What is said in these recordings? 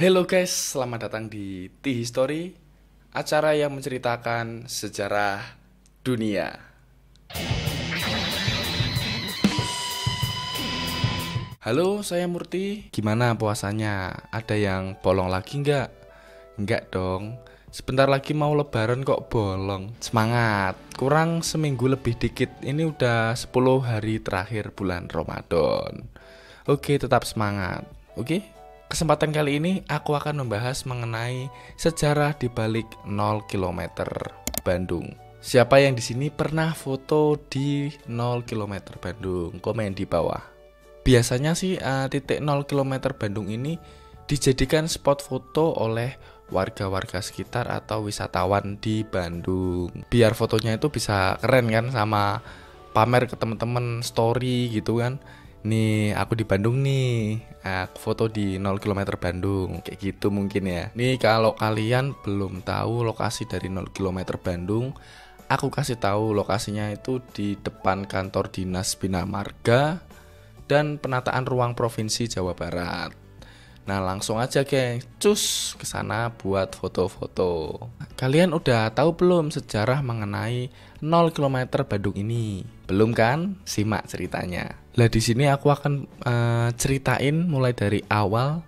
Hello guys, selamat datang di T-History, acara yang menceritakan sejarah dunia. Halo, saya Murti. Gimana puasanya? Ada yang bolong lagi nggak? Nggak dong. Sebentar lagi mau lebaran kok bolong. Semangat. Kurang seminggu lebih dikit. Ini udah 10 hari terakhir bulan Ramadan. Oke, tetap semangat. Oke? Kesempatan kali ini aku akan membahas mengenai sejarah di balik 0 km Bandung. Siapa yang di sini pernah foto di 0 km Bandung? Komen di bawah. Biasanya sih titik 0 km Bandung ini dijadikan spot foto oleh warga-warga sekitar atau wisatawan di Bandung. Biar fotonya itu bisa keren kan, sama pamer ke temen-temen story gitu kan. Nih aku di Bandung nih, aku foto di 0 km Bandung, kayak gitu mungkin ya. Nih kalau kalian belum tahu lokasi dari 0 km Bandung, aku kasih tahu lokasinya itu di depan kantor Dinas Bina Marga dan Penataan Ruang Provinsi Jawa Barat. Nah langsung aja geng, cus ke sana buat foto-foto. Kalian udah tahu belum sejarah mengenai 0 km Bandung ini? Belum kan? Simak ceritanya. Lah di sini aku akan ceritain mulai dari awal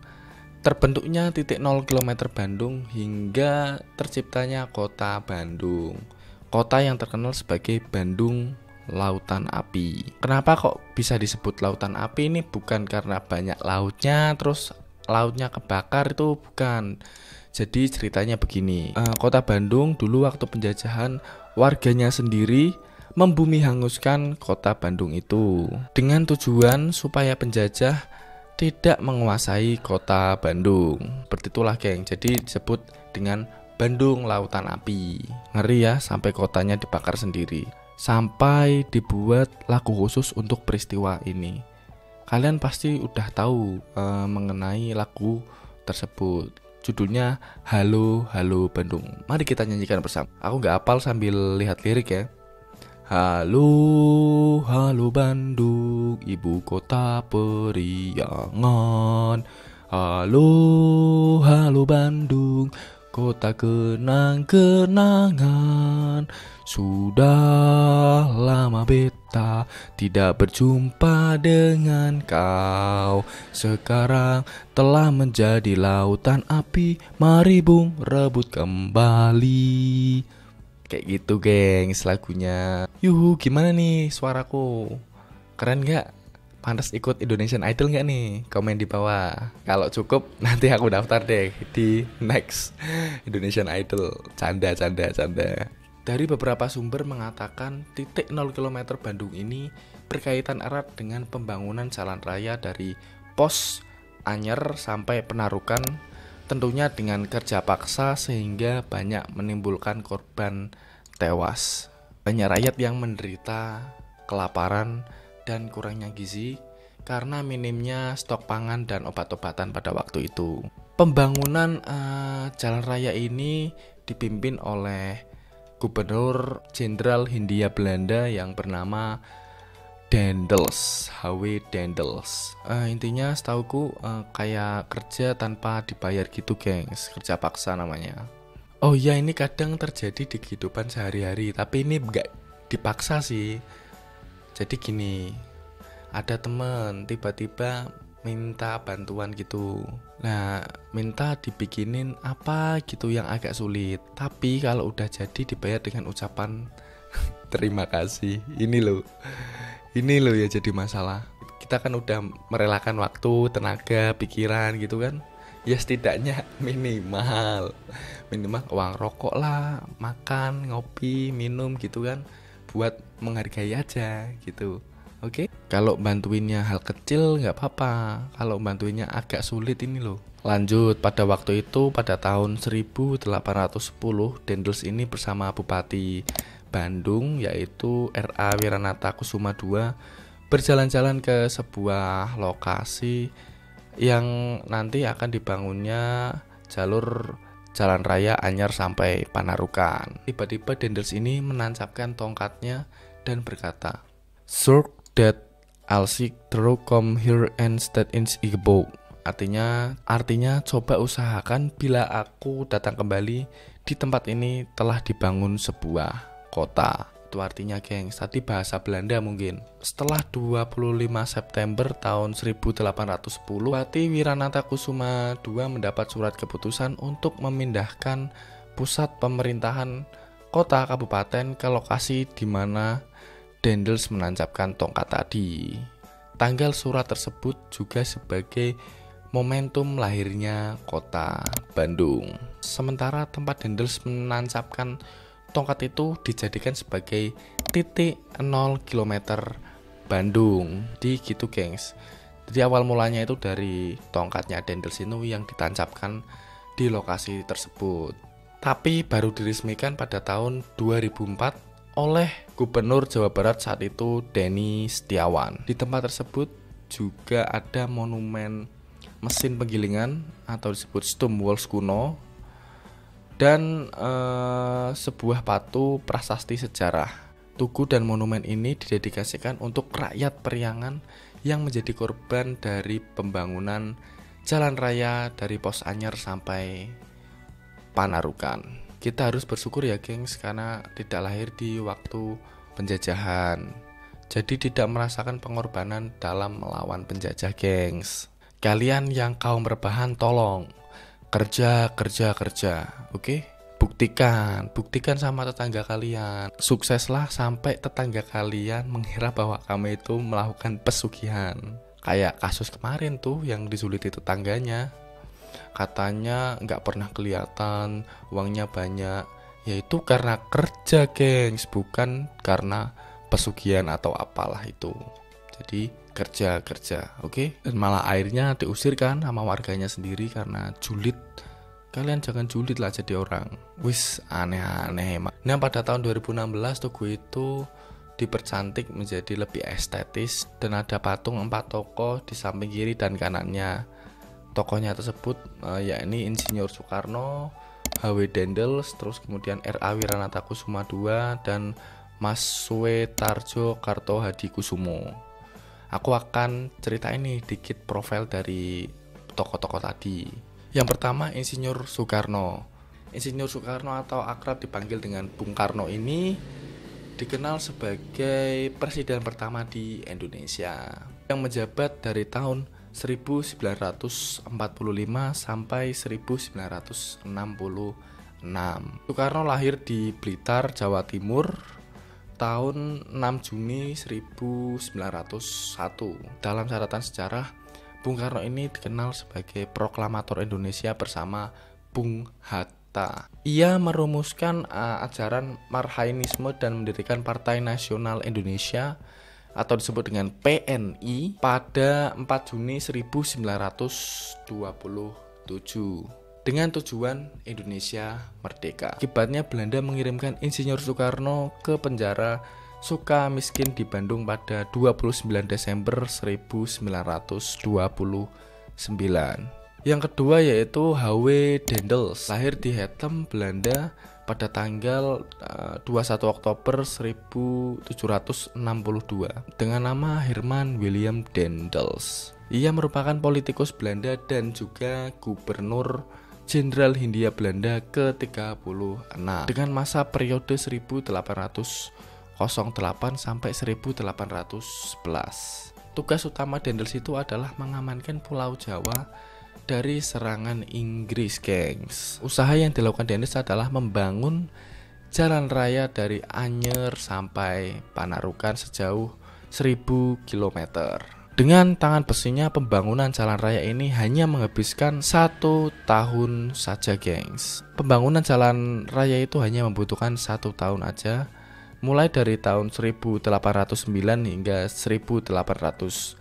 terbentuknya titik 0 km Bandung hingga terciptanya kota Bandung. Kota yang terkenal sebagai Bandung Lautan Api. Kenapa kok bisa disebut Lautan Api? Ini bukan karena banyak lautnya terus lautnya kebakar, itu bukan. Jadi ceritanya begini, kota Bandung dulu waktu penjajahan warganya sendiri membumi hanguskan kota Bandung itu dengan tujuan supaya penjajah tidak menguasai kota Bandung. Seperti itulah geng, jadi disebut dengan Bandung Lautan Api. Ngeri ya, sampai kotanya dibakar sendiri. Sampai dibuat lagu khusus untuk peristiwa ini. Kalian pasti udah tahu mengenai lagu tersebut. Judulnya Halo Halo Bandung. Mari kita nyanyikan bersama. Aku nggak hafal sambil lihat lirik ya. Halo halo Bandung, ibu kota periangan. Halo halo Bandung, kota kenang-kenangan. Sudah lama beta tidak berjumpa dengan kau. Sekarang telah menjadi lautan api, mari bung rebut kembali. Kayak gitu gengs lagunya. Yuhu, gimana nih suaraku? Keren gak? Pantas ikut Indonesian Idol gak nih? Komen di bawah. Kalau cukup nanti aku daftar deh di next Indonesian Idol. Canda. Dari beberapa sumber mengatakan titik 0 km Bandung ini berkaitan erat dengan pembangunan jalan raya dari Pos Anyer sampai Penarukan, tentunya dengan kerja paksa sehingga banyak menimbulkan korban tewas. Banyak rakyat yang menderita kelaparan dan kurangnya gizi karena minimnya stok pangan dan obat-obatan pada waktu itu. Pembangunan jalan raya ini dipimpin oleh Gubernur Jenderal Hindia Belanda yang bernama Daendels, H.W. Daendels. Intinya setauku kayak kerja tanpa dibayar gitu gengs, kerja paksa namanya. Oh iya, ini kadang terjadi di kehidupan sehari-hari, tapi ini nggak dipaksa sih. Jadi gini, ada temen tiba-tiba minta bantuan gitu. Nah, minta dibikinin apa gitu yang agak sulit. Tapi kalau udah jadi dibayar dengan ucapan terima kasih. Ini loh ya jadi masalah. Kita kan udah merelakan waktu, tenaga, pikiran gitu kan. Ya setidaknya minimal uang rokok lah, makan, ngopi, minum gitu kan, buat menghargai aja gitu. Oke? Kalau bantuinnya hal kecil nggak apa-apa. Kalau bantuinnya agak sulit ini loh. Lanjut, pada waktu itu pada tahun 1810 Daendels ini bersama Bupati Bandung yaitu R.A. Wiranata Kusuma II berjalan-jalan ke sebuah lokasi yang nanti akan dibangunnya jalur jalan raya Anyar sampai Panarukan. Tiba-tiba Daendels ini menancapkan tongkatnya dan berkata, "Sir, that I'll seek through come here and state in Igbo." Artinya coba usahakan bila aku datang kembali di tempat ini telah dibangun sebuah kota. Itu artinya gengs, tadi bahasa Belanda mungkin. Setelah 25 September tahun 1810, Bupati Wiranata Kusuma II mendapat surat keputusan untuk memindahkan pusat pemerintahan kota kabupaten ke lokasi di mana Daendels menancapkan tongkat tadi. Tanggal surat tersebut juga sebagai momentum lahirnya kota Bandung. Sementara tempat Daendels menancapkan tongkat itu dijadikan sebagai titik 0 km Bandung. Di gitu gengs. Jadi awal mulanya itu dari tongkatnya Daendels itu yang ditancapkan di lokasi tersebut. Tapi baru diresmikan pada tahun 2004 oleh Gubernur Jawa Barat saat itu Denny Setiawan. Di tempat tersebut juga ada monumen mesin penggilingan atau disebut Stonewall kuno dan sebuah patung prasasti sejarah. Tugu dan monumen ini didedikasikan untuk rakyat Periangan yang menjadi korban dari pembangunan jalan raya dari Pos Anyar sampai Panarukan. Kita harus bersyukur ya gengs, karena tidak lahir di waktu penjajahan, jadi tidak merasakan pengorbanan dalam melawan penjajah gengs. Kalian yang kaum rebahan tolong kerja, oke? Buktikan sama tetangga kalian. Sukseslah sampai tetangga kalian mengira bahwa kamu itu melakukan pesugihan. Kayak kasus kemarin tuh yang disuliti tetangganya. Katanya nggak pernah kelihatan, uangnya banyak. Yaitu karena kerja gengs, bukan karena pesugihan atau apalah itu. Jadi kerja, oke? Dan malah akhirnya diusir kan sama warganya sendiri karena julid. Kalian jangan julid lah jadi orang. Wis aneh-aneh. Nah pada tahun 2016 Tugu itu dipercantik menjadi lebih estetis dan ada patung 4 tokoh di samping kiri dan kanannya. Tokohnya tersebut yakni Insinyur Soekarno, H.W. Daendels, terus kemudian R.A. Wiranata Kusuma II dan Mas Suetarjo Kartohadikusumo. Aku akan cerita ini dikit profil dari tokoh-tokoh tadi. Yang pertama Insinyur Soekarno. Insinyur Soekarno atau akrab dipanggil dengan Bung Karno ini dikenal sebagai presiden pertama di Indonesia yang menjabat dari tahun 1945 sampai 1966. Soekarno lahir di Blitar, Jawa Timur tahun 6 Juni 1901. Dalam catatan sejarah, Bung Karno ini dikenal sebagai proklamator Indonesia bersama Bung Hatta. Ia merumuskan ajaran Marhainisme dan mendirikan Partai Nasional Indonesia atau disebut dengan PNI pada 4 Juni 1927 dengan tujuan Indonesia merdeka. Akibatnya Belanda mengirimkan Insinyur Soekarno ke penjara Sukamiskin di Bandung pada 29 Desember 1929. Yang kedua yaitu H.W. Daendels, lahir di Hattem, Belanda pada tanggal 21 Oktober 1762 dengan nama Herman William Daendels. Ia merupakan politikus Belanda dan juga gubernur Jenderal Hindia Belanda ke-36 dengan masa periode 1808 sampai 1811. Tugas utama Daendels itu adalah mengamankan Pulau Jawa dari serangan Inggris, gengs. Usaha yang dilakukan Daendels adalah membangun jalan raya dari Anyer sampai Panarukan sejauh 1000 km. Dengan tangan besinya, pembangunan jalan raya ini hanya menghabiskan 1 tahun saja, gengs. Pembangunan jalan raya itu hanya membutuhkan 1 tahun aja, mulai dari tahun 1809 hingga 1810.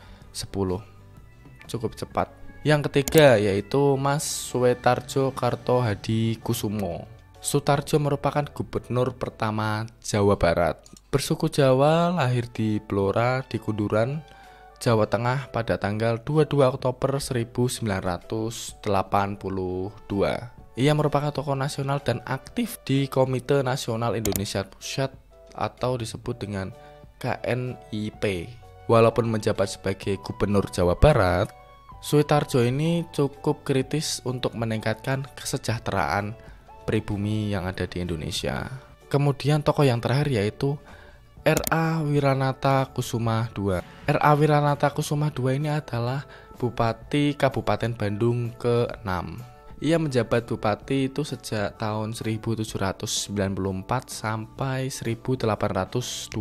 Cukup cepat. Yang ketiga yaitu Mas Suetarjo Kartohadikusumo. Sutarjo merupakan gubernur pertama Jawa Barat. Bersuku Jawa, lahir di Blora di Kuduran, Jawa Tengah pada tanggal 22 Oktober 1982. Ia merupakan tokoh nasional dan aktif di Komite Nasional Indonesia Pusat atau disebut dengan KNIP. Walaupun menjabat sebagai Gubernur Jawa Barat, Suitarjo ini cukup kritis untuk meningkatkan kesejahteraan pribumi yang ada di Indonesia. Kemudian tokoh yang terakhir yaitu R.A. Wiranata Kusuma II. R.A. Wiranata Kusuma II ini adalah Bupati Kabupaten Bandung ke-6. Ia menjabat bupati itu sejak tahun 1794 sampai 1829.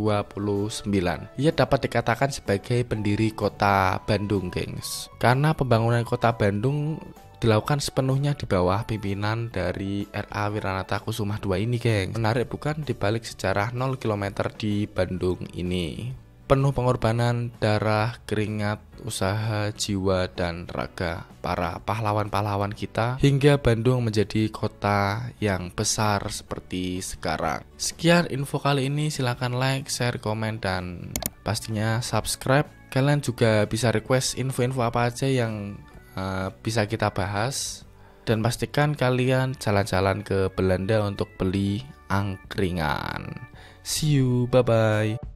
Ia dapat dikatakan sebagai pendiri kota Bandung, gengs. Karena pembangunan kota Bandung dilakukan sepenuhnya di bawah pimpinan dari R.A. Wiranata Kusuma II ini, gengs. Menarik bukan dibalik sejarah 0 km di Bandung ini. Penuh pengorbanan darah, keringat, usaha, jiwa, dan raga para pahlawan-pahlawan kita hingga Bandung menjadi kota yang besar seperti sekarang. Sekian info kali ini, silahkan like, share, komen, dan pastinya subscribe. Kalian juga bisa request info-info apa aja yang bisa kita bahas. Dan pastikan kalian jalan-jalan ke Belanda untuk beli angkringan. See you, bye-bye.